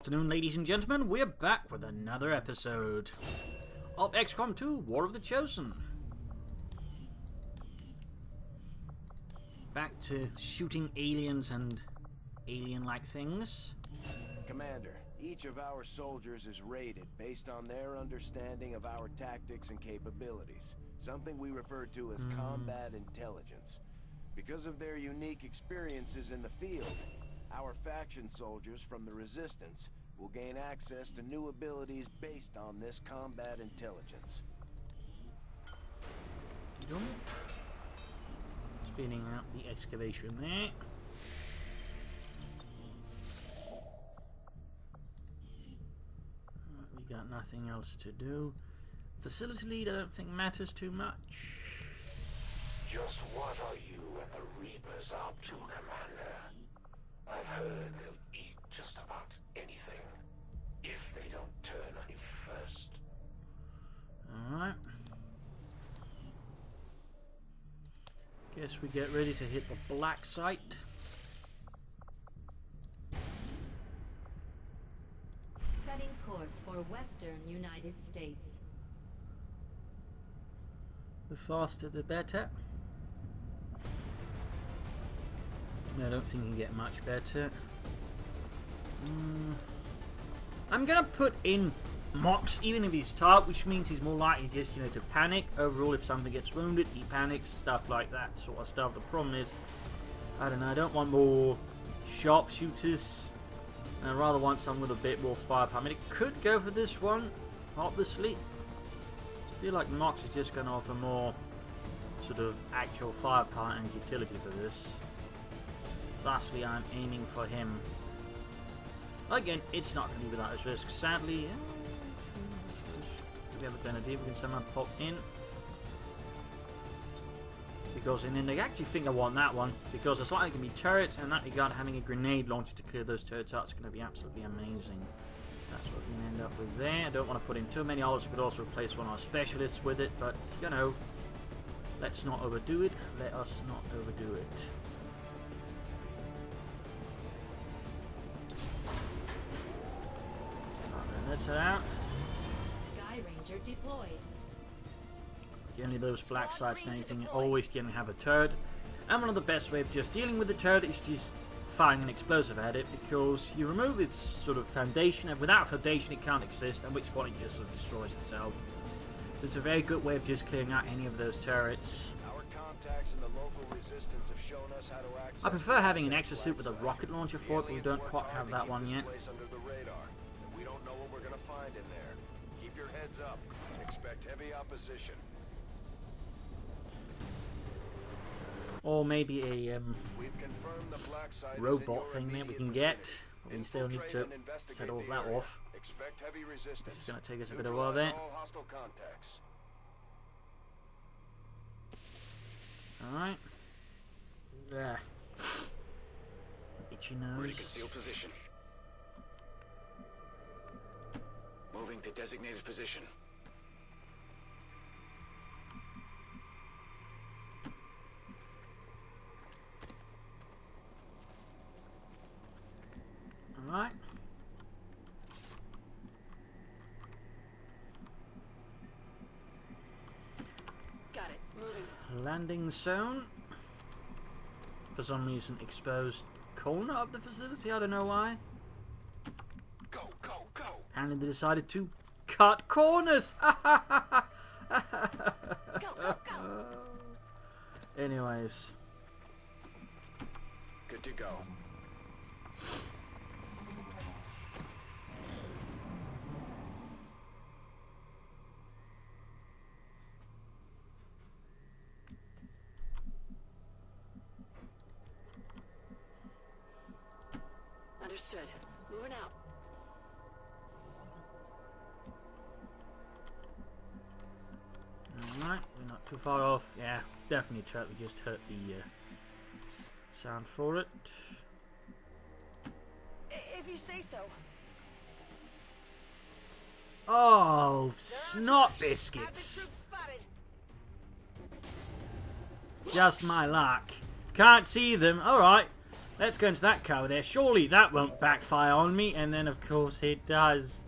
Afternoon, ladies and gentlemen, we're back with another episode of Xcom 2 War of the Chosen. Back to shooting aliens and alien-like things. Commander, each of our soldiers is rated based on their understanding of our tactics and capabilities, something we refer to as combat intelligence. Because of their unique experiences in the field, our faction soldiers from the Resistance will gain access to new abilities based on this combat intelligence. Spinning out the excavation there. We got nothing else to do. Facility lead, I don't think matters too much. Just what are you and the Reapers up to, Commander? I've heard they'll eat just about anything, if they don't turn on you first. Alright. Guess we get ready to hit the blacksite. Setting course for Western United States. The faster the better. I don't think you can get much better. I'm gonna put in Mox, even if he's tired, which means he's more likely just, to panic. Overall, if something gets wounded, he panics, stuff like that sort of stuff. The problem is, I don't know, I don't want more sharpshooters. I rather want some with a bit more firepower. I mean, it could go for this one, obviously. I feel like Mox is just going to offer more sort of actual firepower and utility for this. Lastly, I'm aiming for him. Again, it's not going to be without its risk. Sadly, we have a grenadier. We can somehow pop in. Because in the end, I actually think I want that one. Because it's likely going to be turrets, and in that regard, having a grenade launcher to clear those turrets out is going to be absolutely amazing. That's what we end up with there. I don't want to put in too many others. We could also replace one of our specialists with it, but, let's not overdo it. Let us not overdo it. Let's head out. Sky Ranger deployed. Generally those black sites and anything always generally have a turret. And one of the best ways of just dealing with the turret is just firing an explosive at it, because you remove its sort of foundation, and without foundation it can't exist, at which point it just sort of destroys itself. So it's a very good way of just clearing out any of those turrets. Our contacts in the local Resistance have shown us how to access. I prefer having an exosuit with a rocket launcher for it, but we don't quite have that one yet. In there. Keep your heads up. Expect heavy opposition. Or maybe a robot thing that we can get. We still need to set all that off. Expect heavy resistance. It's going to take us a bit of a while there. Alright. There. Itchy nose. Ready to conceal position. Moving to designated position. Alright. Got it. Moving. Landing zone. For some reason exposed corner of the facility, I don't know why. Go, go, go! Apparently they decided to cut corners! Go, go, go! Anyways. Good to go. Understood. Moving out. Alright, we're not too far off. Yeah, definitely tried. We just hurt the sound for it. If you say so. Oh, snot biscuits! Just my luck. Can't see them. Alright. Let's go into that cover there. Surely that won't backfire on me. And then, of course, it does.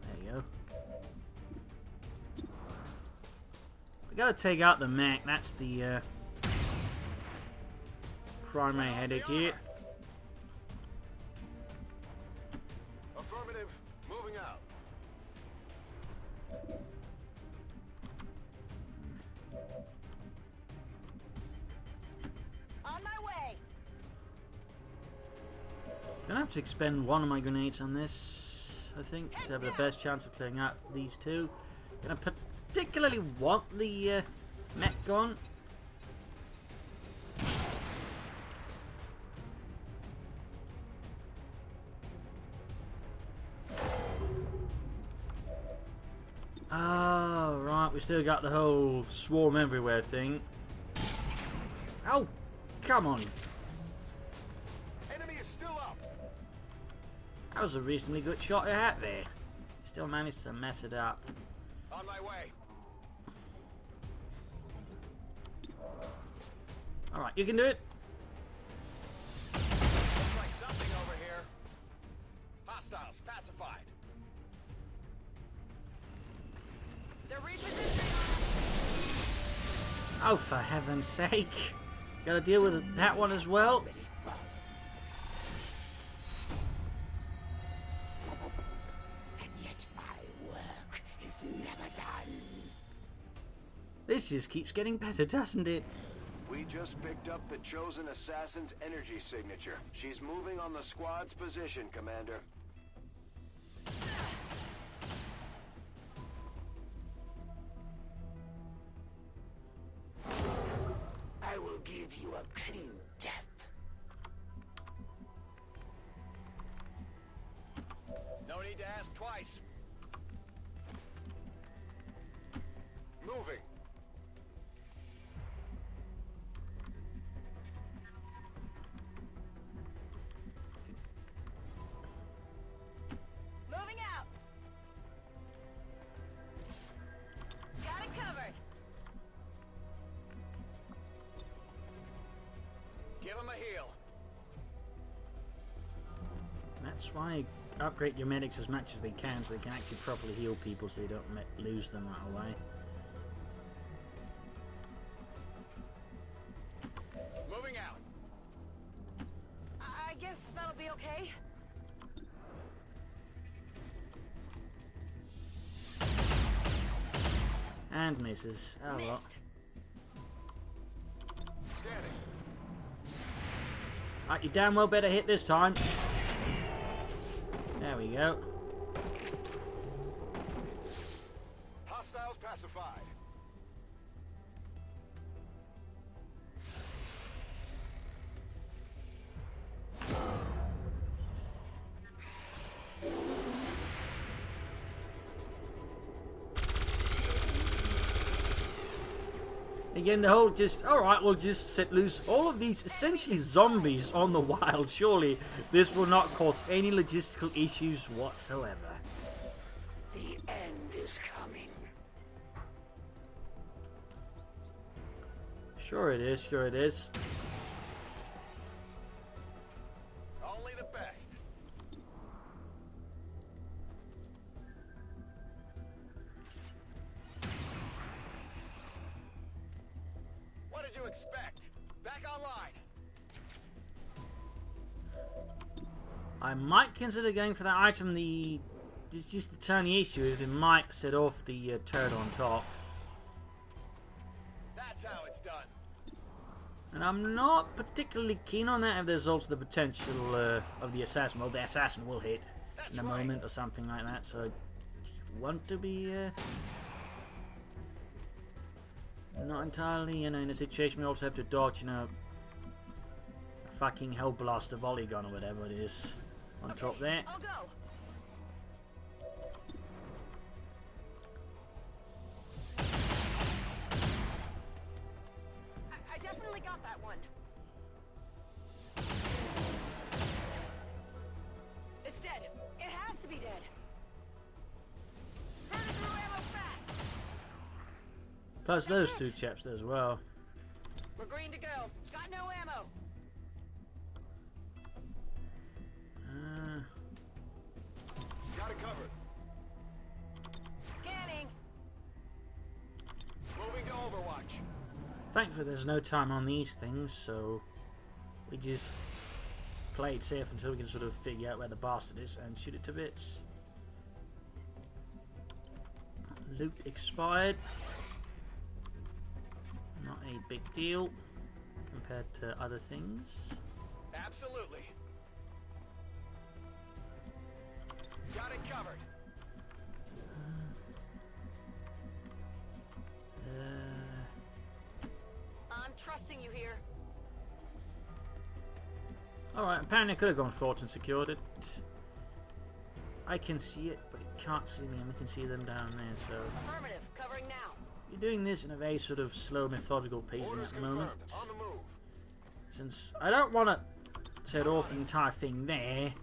There you go. We gotta take out the mech. That's the primary headache here. Affirmative. Moving out. On my way. Gonna have to expend one of my grenades on this, I think, to have the best chance of clearing out these two. Gonna particularly want the mech gone. Oh, right, we still got the whole swarm everywhere thing. Oh, come on. Enemy is still up. That was a reasonably good shot you had there. Still managed to mess it up. On my way. Alright, you can do it. Looks like something over here. Hostiles pacified. They're repositioning. Oh, for heaven's sake. Gotta deal with that one as well. And yet my work is never done. This just keeps getting better, doesn't it? We just picked up the chosen assassin's energy signature. She's moving on the squad's position, Commander. I will give you a clean death. No need to ask twice. Moving. Moving out. Got it covered. Give him a heal. That's why upgrade your medics as much as they can so they can actually properly heal people so you don't lose them right away. Moving out. I guess that'll be okay. And misses. Oh well. Scanning. Right, you damn well better hit this time. There we go. Hostiles pacified. Again, the whole just, alright, we'll just set loose all of these essentially zombies on the wild. Surely this will not cause any logistical issues whatsoever. The end is coming. Sure it is, sure it is. Only the best. What did you expect? Back online. I might consider going for that item. It's just the tiny issue is it might set off the turret on top. That's how it's done. And I'm not particularly keen on that if there's also the potential of the assassin. Well, the assassin will hit in a moment or something like that, so I want to be not entirely, in a situation we also have to dodge, a fucking Hellblaster volley gun or whatever it is on top there. I'll go. I definitely got that one. It's dead. It has to be dead. Burn through ammo fast. Plus those two chaps as well. We're green to go. Got no ammo. Got it covered. Scanning. Moving to Overwatch. Thankfully, there's no time on these things, so we just play it safe until we can sort of figure out where the bastard is and shoot it to bits. Loot expired. Not a big deal compared to other things. Absolutely. Got it covered. I'm trusting you here. Alright, apparently I could have gone forward and secured it. I can see it, but it can't see me, and we can see them down there, so... Affirmative. Covering now. You're doing this in a very sort of slow, methodical pace Orders at the moment. confirmed. On the move. Since I don't want to set off the entire thing there,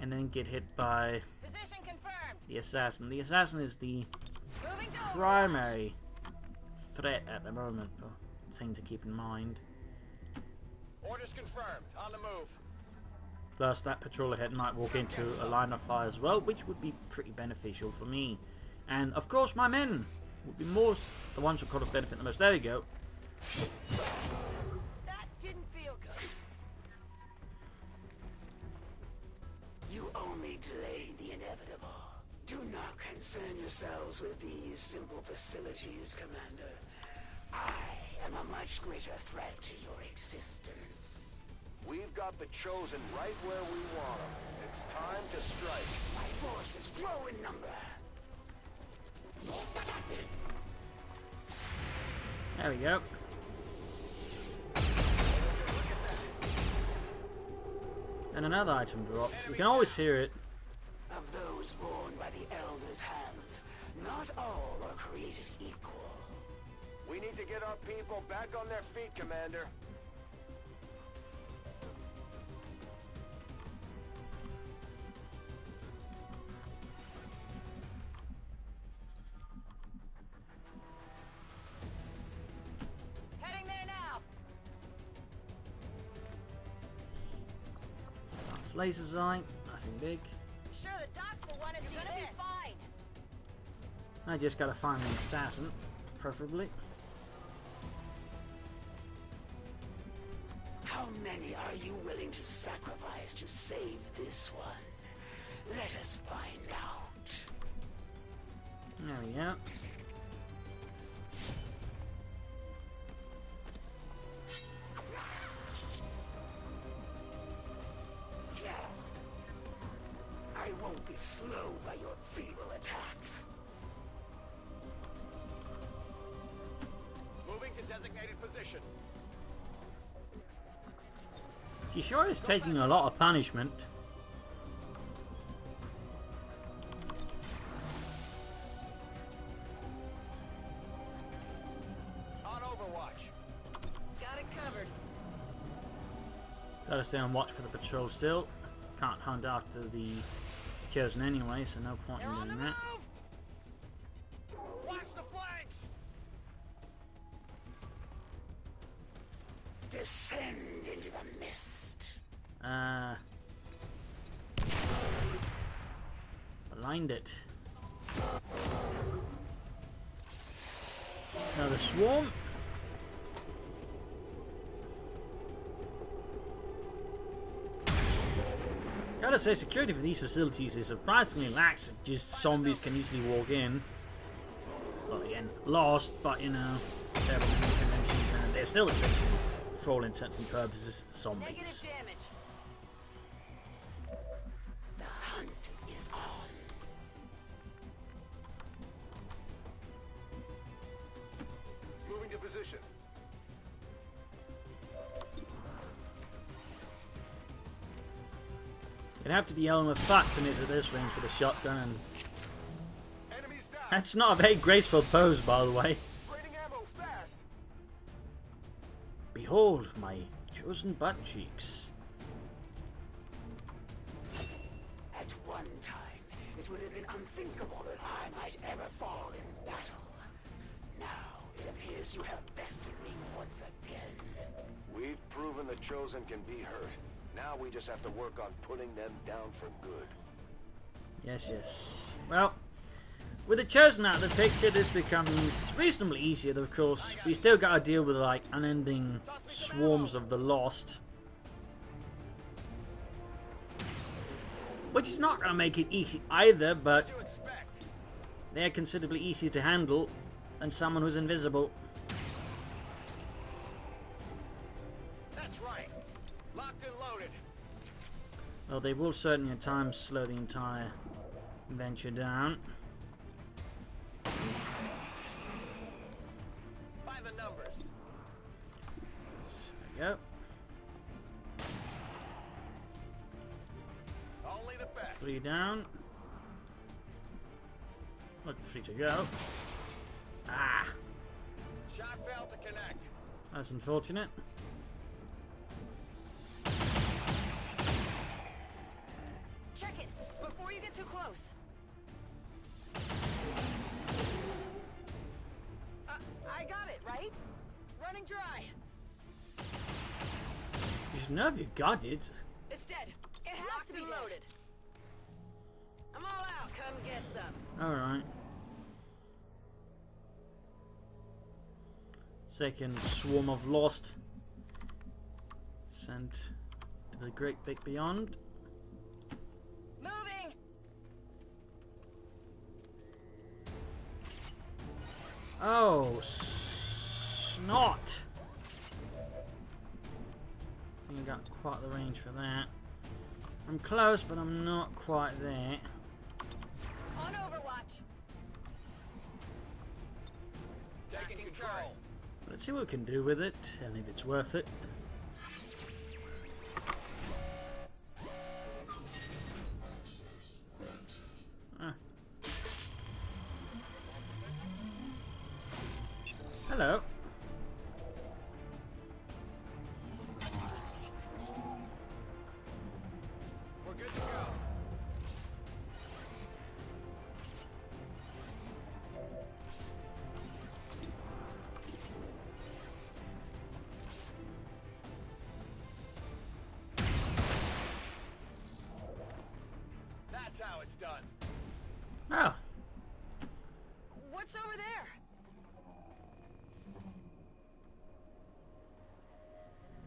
and then get hit by Position confirmed. the assassin. The assassin is the Moving to primary threat at the moment, or thing to keep in mind. Orders confirmed. On the move. Plus, that patrol ahead might walk into a line of fire as well, which would be pretty beneficial for me. And, of course, my men would be more the ones who could have benefited the most. There we go. That didn't feel good. You only delay the inevitable. Do not concern yourselves with these simple facilities, Commander. I am a much greater threat to your existence. We've got the Chosen right where we want them. It's time to strike. My forces grow in number. There we go. And another item drop. You can always hear it. Of those born by the Elder's hands, not all are created equal. We need to get our people back on their feet, Commander. Heading there now. It's laser sight, nothing big. Sure, the docs will want to see this. Be fine. I just gotta find an assassin, preferably. How many are you willing to sacrifice to save this one? Let us find out. There we go. I won't be slow by your feeble attacks. Moving to designated position. She sure is taking a lot of punishment. On Overwatch. Got it covered. Gotta stay on watch for the patrol still. Can't hunt after the Chosen anyway, so no point They're in on the doing that. move! Watch the flanks! Descend into the mist. Blind it. Another swarm. Gotta say, security for these facilities is surprisingly lax if just zombies can easily walk in. Well, again, lost, but you know, terrible conventions, and they're still essentially, for all intents and purposes, zombies. Negative damage. The hunt is on. Moving to position. It'd have to be Elmer Fuck to miss at this range with a shotgun, and Enemies down. that's not a very graceful pose, by the way. Draining ammo fast. Behold my chosen butt cheeks. At one time, it would have been unthinkable that I might ever fall in battle. Now, it appears you have bested me once again. Chosen can be hurt. Now we just have to work on putting them down for good. Yes, yes. Well, with the Chosen out of the picture, this becomes reasonably easier, though, of course. We still got to deal with, like, unending swarms of the Lost. Which is not going to make it easy either, but they're considerably easier to handle than someone who's invisible. That's right. Locked and loaded. Well, they will certainly at times slow the entire venture down. By the numbers. There we go. Only the best. 3 down. Look, 3 to go. Ah! Shot failed to connect. That's unfortunate. Check it before you get too close. I got it, right? Running dry. You should know if you got it. It's dead. It has to be loaded. I'm all out. Come get some. Alright. Second swarm of Lost. Sent to the great big beyond. Moving. Oh, snot! I think I got quite the range for that. I'm close, but I'm not quite there. On Overwatch. Taking control. Let's see what we can do with it, and if it's worth it. Ah. Hello. We're good to go. That's how it's done. Oh, What's over there?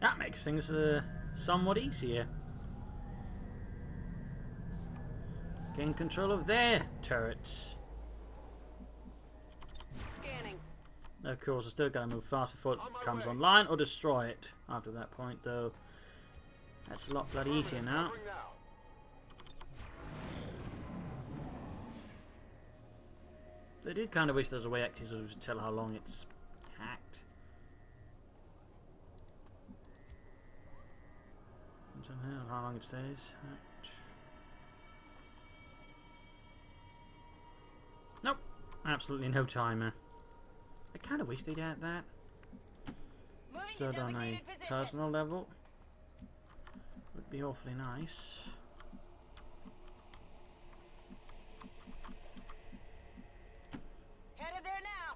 that makes things somewhat easier. Gain control of their turrets. Scanning. Of course, I still gotta move fast before it comes online, or destroy it after that point, though. That's a lot bloody easier now. Covering now. I do kind of wish there was a way actually to tell how long it's hacked. How long it stays. Nope, absolutely no timer. I kind of wish they'd add that. Moving So to on a designated position. personal level, would be awfully nice. Headed there now.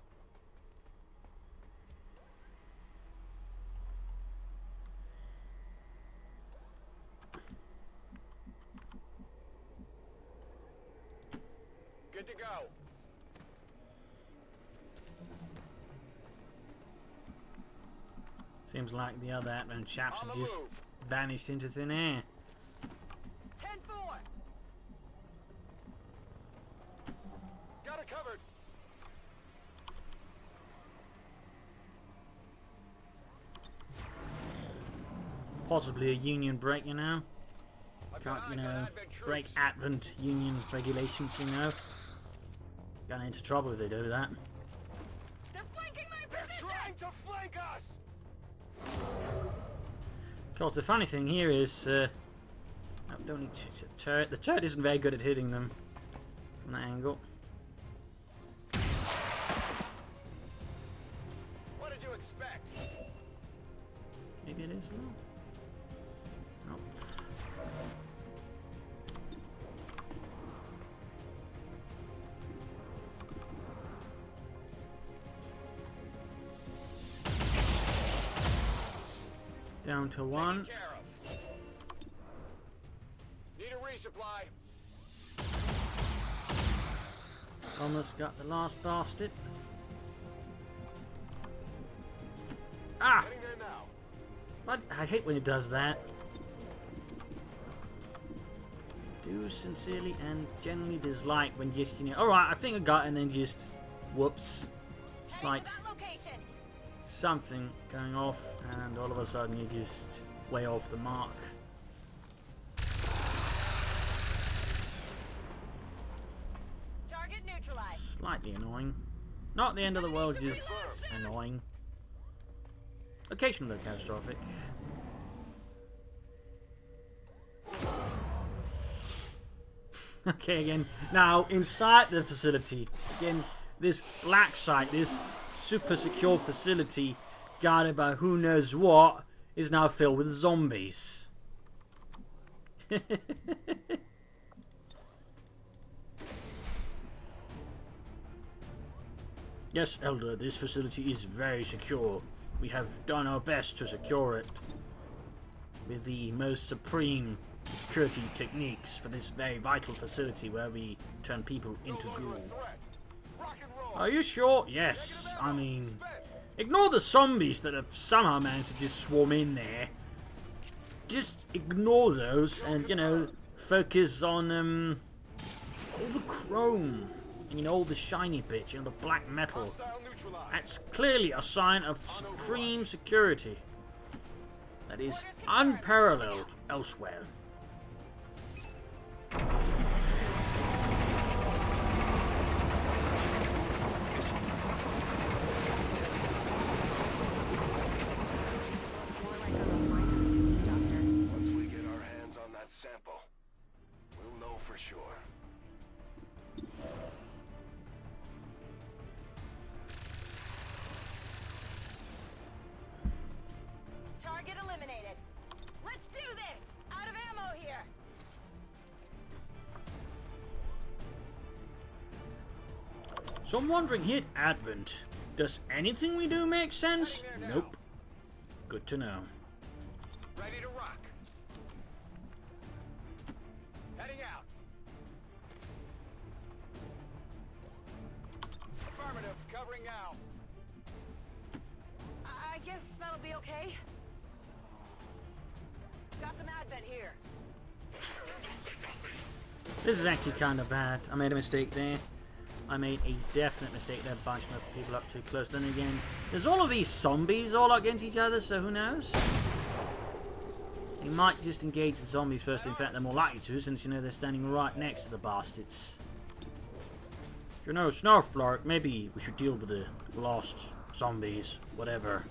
Good to go. Seems like the other Atman chaps On have the just move. vanished into thin air. 10-4. Got it covered. Possibly a union break, you know. I've Can't, got you eyes on know, Advent troops. break Advent union regulations, you know. Gonna into trouble if they do that. They're flanking my They're position. trying to flank us. Of course, the funny thing here is, no, don't need turret. The turret isn't very good at hitting them from that angle. What did you expect? Maybe it is though. Nope. down to 1. Taken care of. Need a resupply. Almost got the last bastard. Ah! Heading there now. But I hate when it does that. I do sincerely and genuinely dislike when just, you know, alright, I think I got it, and then just, whoops. Slight something going off, and all of a sudden you're just way off the mark. Target neutralized. Slightly annoying. Not the end of the world, just annoying. Occasionally catastrophic. Okay, again. Now, inside the facility, again, this blacksite, this super secure facility, guarded by who knows what, is now filled with zombies. Yes, Elder, this facility is very secure. We have done our best to secure it with the most supreme security techniques for this very vital facility where we turn people into ghoul. Are you sure? Yes. I mean, ignore the zombies that have somehow managed to just swarm in there. Just ignore those and, you know, focus on all the chrome and, you know, all the shiny bits, you know, the black metal. That's clearly a sign of supreme security that is unparalleled elsewhere. Once we get our hands on that sample, we'll know for sure. Target eliminated. Let's do this. Out of ammo here. So I'm wondering here at Advent, does anything we do make sense? Nope. Good to know. Ready to rock. Heading out. Affirmative, covering now. I guess that'll be okay. Got some advent here. This is actually kind of bad. I made a mistake there. I made a definite mistake there, bunching up people up too close. Then again, there's all of these zombies all against each other, so who knows? You might just engage the zombies first. In fact, they're more likely to, since, you know, they're standing right next to the bastards. You know, Snarfblark, maybe we should deal with the lost zombies, whatever.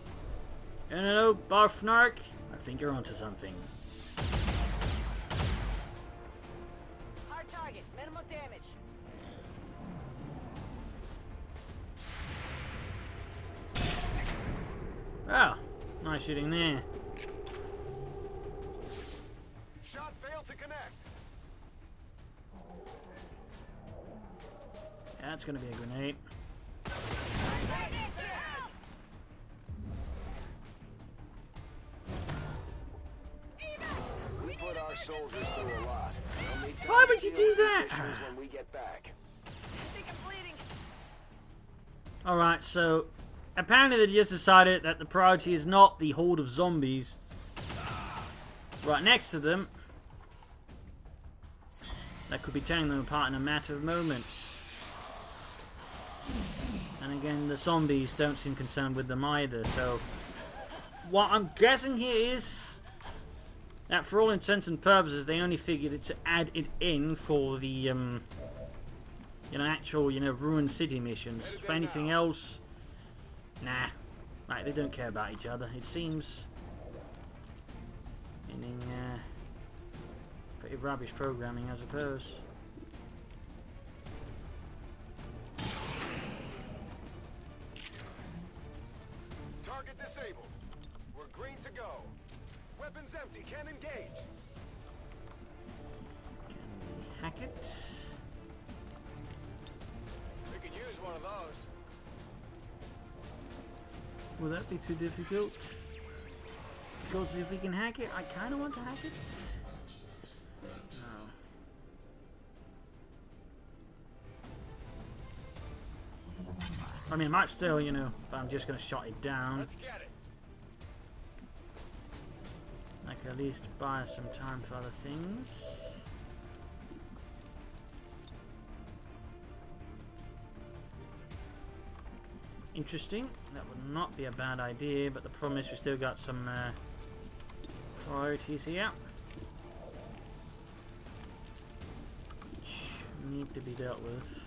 You know, Barfnark, I think you're onto something. Hard target. Minimal damage. Oh, nice shooting there. Shot failed to connect. Yeah, that's gonna be a grenade. We put our soldiers through a lot. Why would you do that? When we get back. I think I'm bleeding. Alright, so apparently they just decided that the priority is not the horde of zombies right next to them. That could be tearing them apart in a matter of moments. And again, the zombies don't seem concerned with them either, so what I'm guessing here is that for all intents and purposes they only figured it to add it in for the you know, actual, you know, ruined city missions. For anything else, nah. Like, they don't care about each other, it seems. Meaning, pretty rubbish programming, I suppose. Target disabled. We're green to go. Weapons empty. Can't engage. Can we hack it? We could use one of those. Will that be too difficult? Because if we can hack it, I kind of want to hack it. No. I mean, I might still, you know, but I'm just going to shut it down. Let's get it. I can at least buy some time for other things. Interesting. That would not be a bad idea, but the problem is we still got some priorities here. Which need to be dealt with.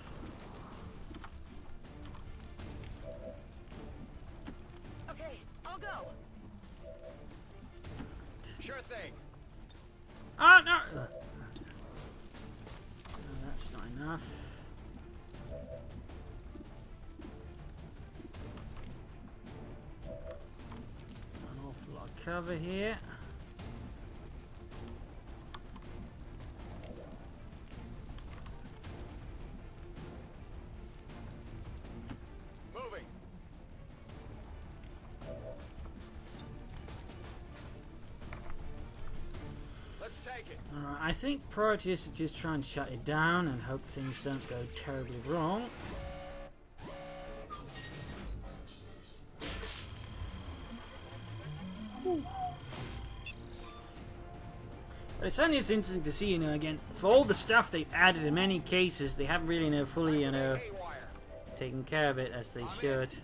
Okay, I'll go. Sure thing. Ah, no! No, that's not enough. An awful lot of cover here. Moving. Let's take it. Alright, I think priority is to just try and shut it down and hope things don't go terribly wrong. But it's only interesting to see, you know, again, for all the stuff they've added in many cases, they haven't really, you know, fully, you know, taken care of it as they should.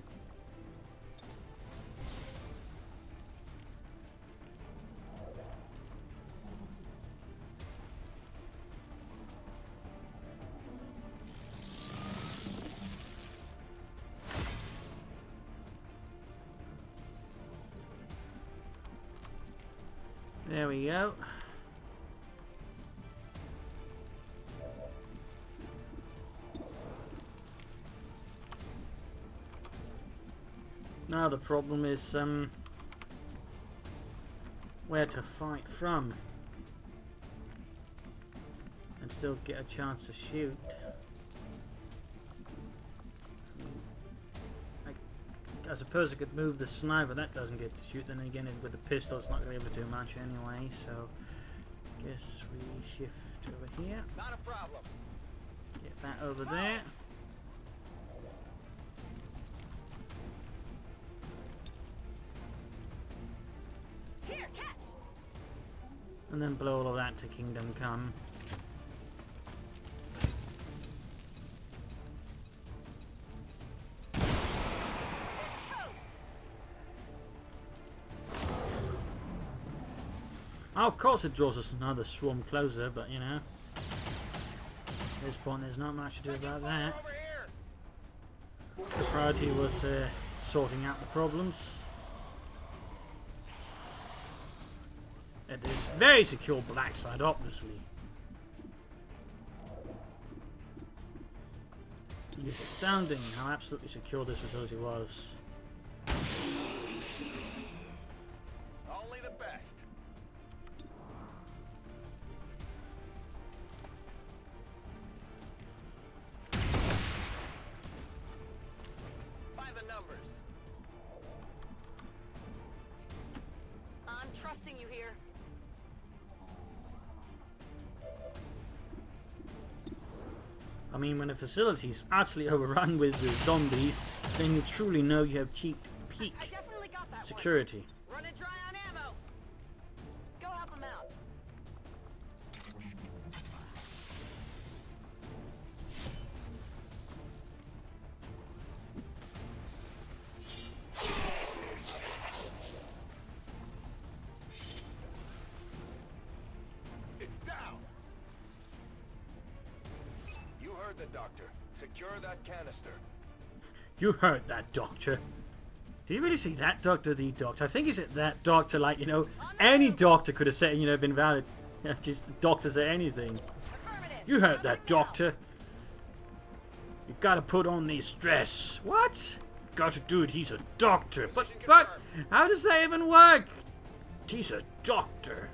There we go. Now the problem is where to fight from and still get a chance to shoot. I suppose I could move the sniper, that doesn't get to shoot, then again with the pistol it's not going to be able to do much anyway, so guess we shift over here. Not a problem. Get that over there. Here, catch. And then blow all of that to Kingdom Come. Oh, of course it draws us another swarm closer, but you know, at this point there's not much to do about that. Over here. The priority was sorting out the problems. It is very secure blacksite, obviously. It is astounding how absolutely secure this facility was. Only the best. By the numbers. I'm trusting you here. I mean, when a facility's utterly overrun with the zombies, then you truly know you have achieved I peak definitely got that security. one. Running dry on ammo. Go help him out. It's down. You heard the doctor. Secure that canister. You heard that, Doctor. Do you really see that, Doctor? The Doctor. I think he said that, Doctor, like, you know, any doctor could have said, you know, been valid. Just doctors say anything. Affirmative. You heard that, Doctor. You gotta put on the stress. What? Gotta do it. He's a doctor. But, how does that even work? He's a doctor.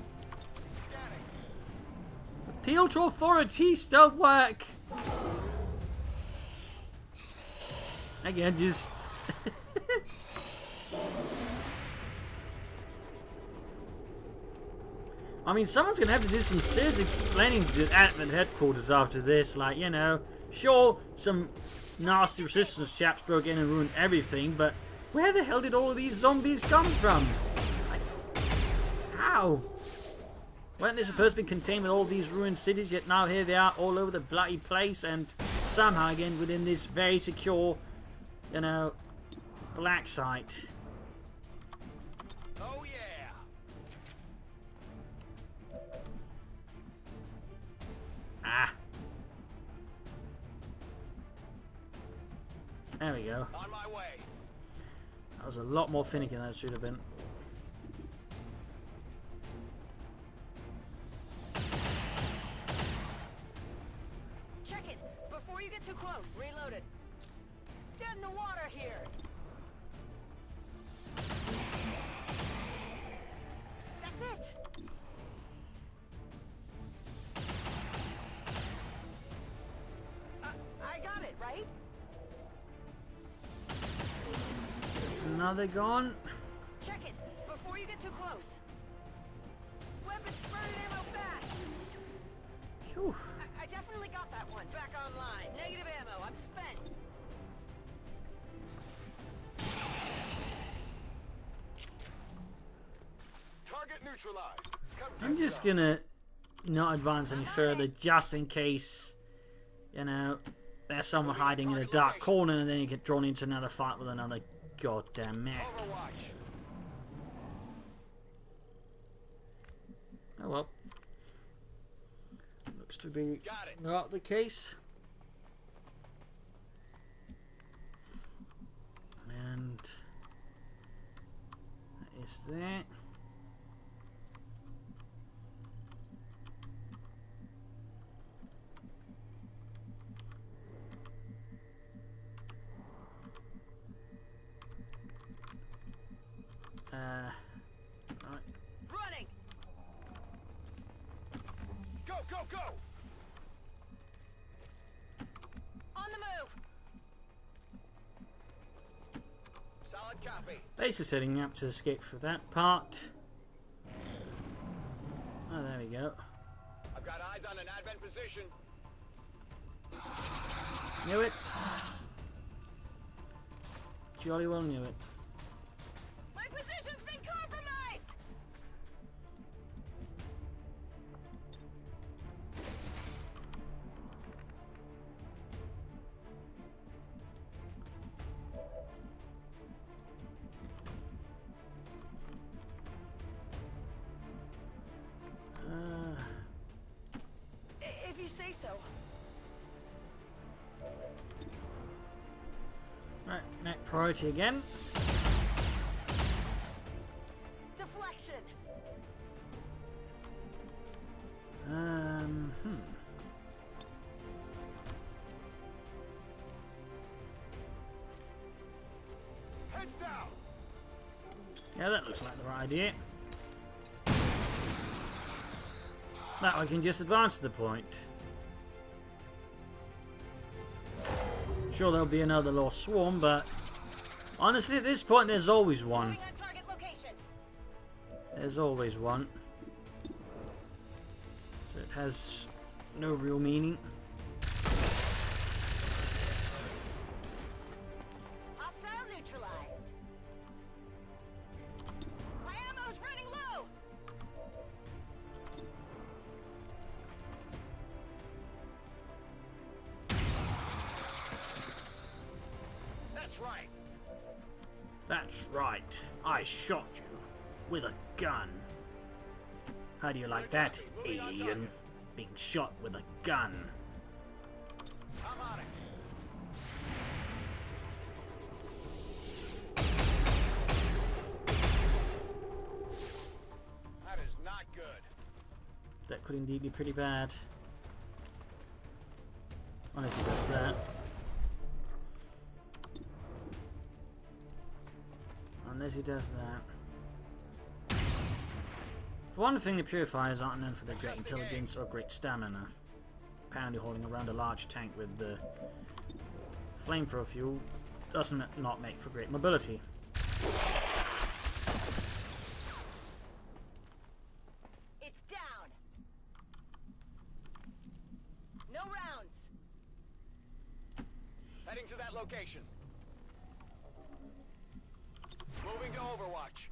Appeal to authorities don't work. Again, just... I mean, someone's going to have to do some serious explaining to admin headquarters after this. Like, you know, sure, some nasty resistance chaps broke in and ruined everything, but where the hell did all of these zombies come from? Like, how? Weren't they supposed to be contained with all these ruined cities, yet now here they are all over the bloody place, and somehow again within this very secure, you know, blacksite. Oh yeah. Ah. There we go. On my way. That was a lot more finicky than it should have been. Check it before you get too close. Reload it. Get in the water here. That's it. I got it, right? There's another gone. Check it before you get too close. Weapons burn ammo fast. Phew. I definitely got that one. Back online. Negative ammo. I'm spent. Target neutralized. Come I'm get just some. gonna not advance any further, just in case, you know, there's someone hiding in a dark corner and then you get drawn into another fight with another goddamn mech. Overwatch. Oh well. Looks to be Got it. not the case. And that is that. Right. Running. Go, go, go. On the move. Solid copy. Base is setting up to escape for that part. Oh, there we go. I've got eyes on an advent position. Knew it. Jolly well knew it. My position's been compromised. If you say so. Right, next priority again. Deflection. Heads down. Yeah, that looks like the right idea. Now I can just advance to the point. Sure, there'll be another lost swarm, but honestly, at this point, there's always one. Moving on target location. There's always one. So it has no real meaning. Hostile neutralized. My ammo's running low. That's right. That's right. I shot you with a gun. How do you like that, alien? Being shot with a gun. I'm on it. That is not good. That could indeed be pretty bad. Unless he does that. Unless he does that. For one thing, the purifiers aren't known for their great intelligence or great stamina. Apparently hauling around a large tank with the flamethrower fuel doesn't not make for great mobility. It's down. No rounds. Heading to that location. Moving to Overwatch.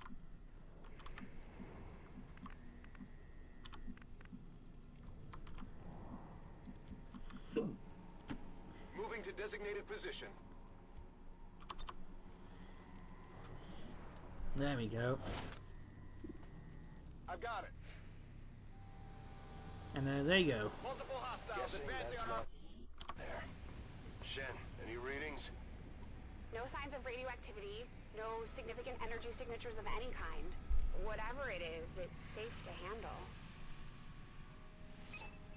Moving to designated position. There we go. I've got it. And there they go. Multiple hostiles advancing on our... There. Shen, any readings? No signs of radioactivity, no significant energy signatures of any kind. Whatever it is, it's safe to handle.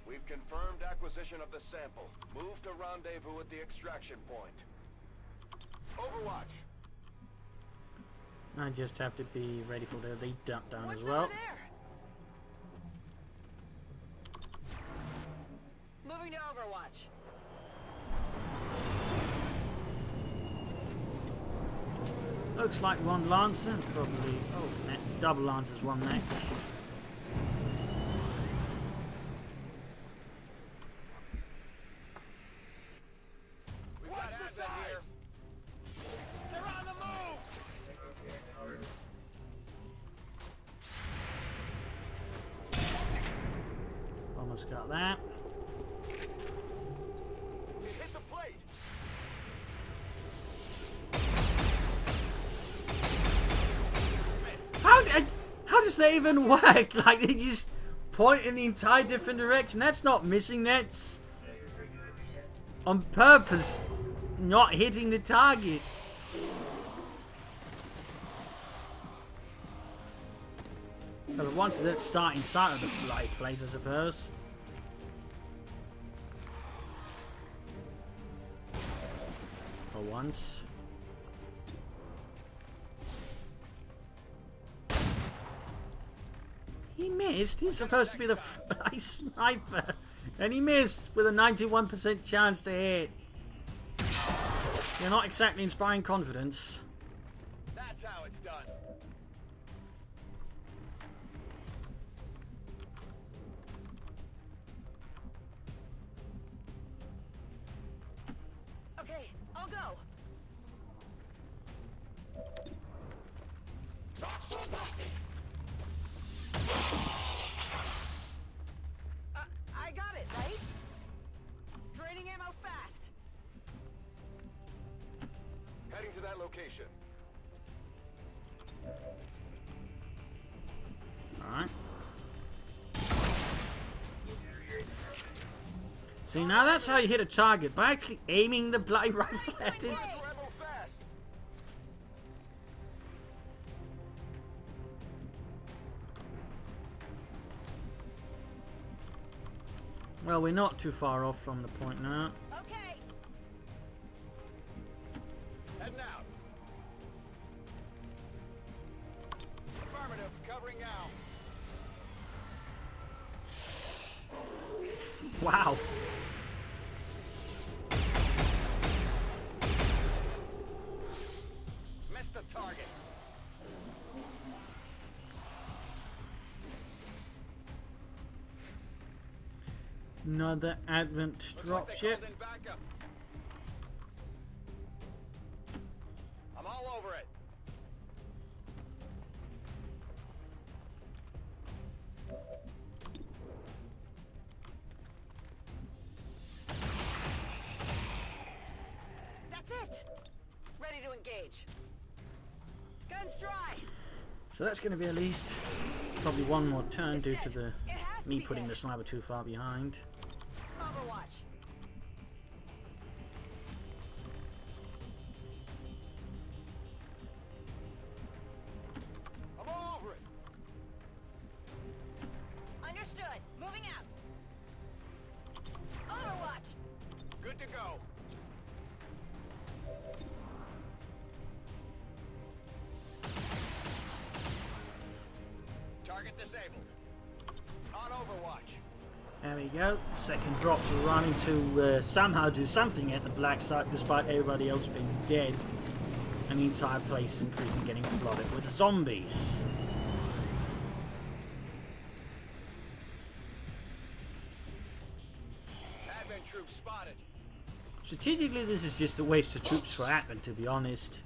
We've confirmed acquisition of the sample. Move to rendezvous at the extraction point. Overwatch. I just have to be ready for the dump down What's as well. over there? Moving to Overwatch. Looks like one Lancer and probably double Lancers, one mech. We've got Advent here. They're on the move! Almost got that. Hit the plate! How does that even work? Like, they just point in the entire different direction. That's not missing, that's on purpose not hitting the target. Well, once they don't start inside of the right place, I suppose. For once. He missed. He's supposed to be the fly sniper. And he missed with a 91% chance to hit. You're not exactly inspiring confidence. That's how it's done. Okay, I'll go. I got it, right? Draining ammo fast. Heading to that location. Alright. See, now that's how you hit a target, by actually aiming the bloody rifle at it. Rebel fast. Well, we're not too far off from the point now. Okay. Heading out. Affirmative, covering now. Wow. Missed the target. Another Advent Looks like they dropship. called in backup. I'm all over it. That's it. Ready to engage. Guns dry. So that's going to be at least probably one more turn due to the me putting the sniper too far behind. Overwatch. I'm all over it. Understood. Moving out. Overwatch. Good to go. Target disabled. On Overwatch. There we go. Second drop to running to somehow do something at the black site despite everybody else being dead. And the entire place is increasingly getting flooded with zombies. Advent Barbarian troops spotted. Strategically, this is just a waste of troops for Advent, to be honest.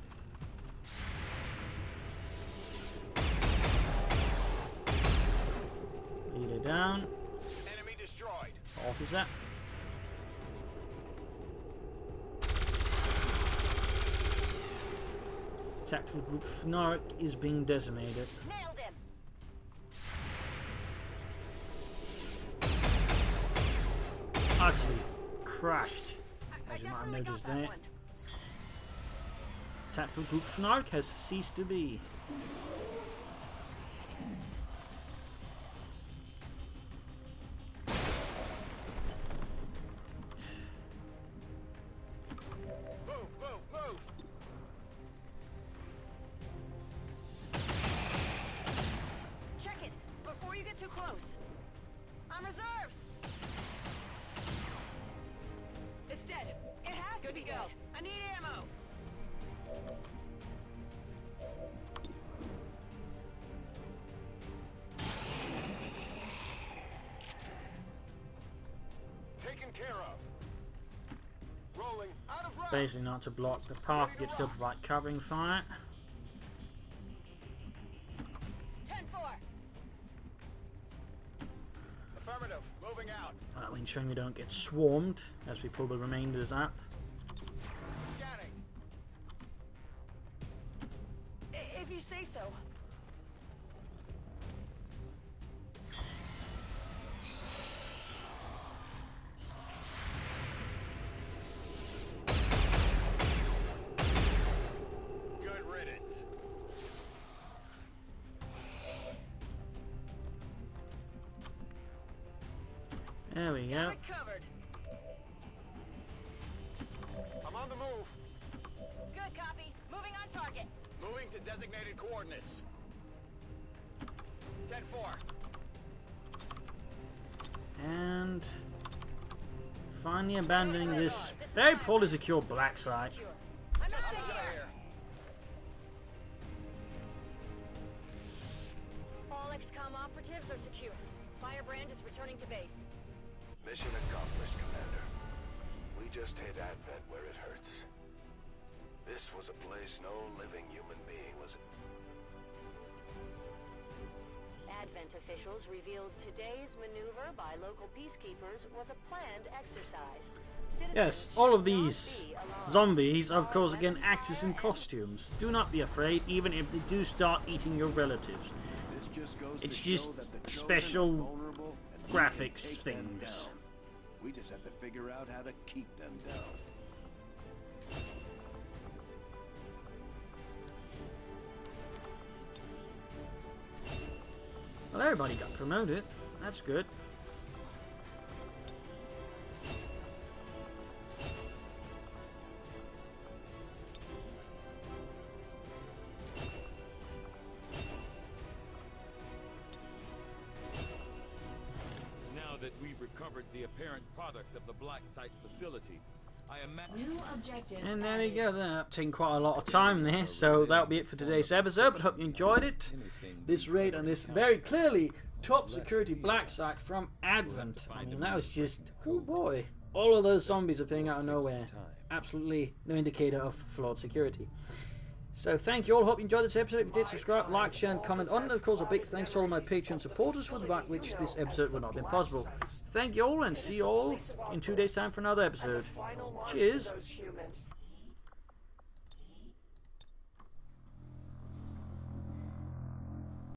Leader down. Enemy destroyed. Officer. Tactical group Fnark is being decimated. Nailed him. Actually crashed, as you might have definitely noticed got that there. one. Tactical group Fnark has ceased to be. Move, move, move. Check it before you get too close. I'm reserves. It's dead. It has to be go. I need ammo. Taken care of. Rolling out of round. Basically not to block the path, yet still provide covering fire. 10-4. Affirmative. Moving out. That means ensuring we don't get swarmed as we pull the remainders up. Scanning. If you say so. Good riddance. There we go. Got it covered. I'm on the move. Good copy. Moving on target. Moving to designated coordinates. 10-4. And finally abandoning this very poorly secured black site. Secure. I'm out of here. All Xcom operatives are secure. Firebrand is returning to base. Mission accomplished, Commander. We just hit Advent where it hurts. This was a place no living human being was. Advent officials revealed today's maneuver by local peacekeepers was a planned exercise. Yes, all of these zombies, of course, again, actors in costumes. Do not be afraid, even if they do start eating your relatives. This just goes It's to just show that the chosen special are vulnerable and we graphics can take them things. down. We just have to figure out how to keep them down. Well, everybody got promoted. That's good. Now that we've recovered the apparent product of the blacksite facility, I imagine. New objective. And there we go. That's taking quite a lot of time there. So that'll be it for today's episode. But hope you enjoyed it. This raid on this very clearly top security black site from Advent. I mean, that was just, oh boy. All of those zombies appearing out of nowhere. Absolutely no indicator of flawed security. So thank you all. Hope you enjoyed this episode. If you did, subscribe, like, share, and comment on. And of course, a big thanks to all of my Patreon supporters, without which this episode would not have been possible. Thank you all, and see you all in 2 days' time for another episode. Cheers.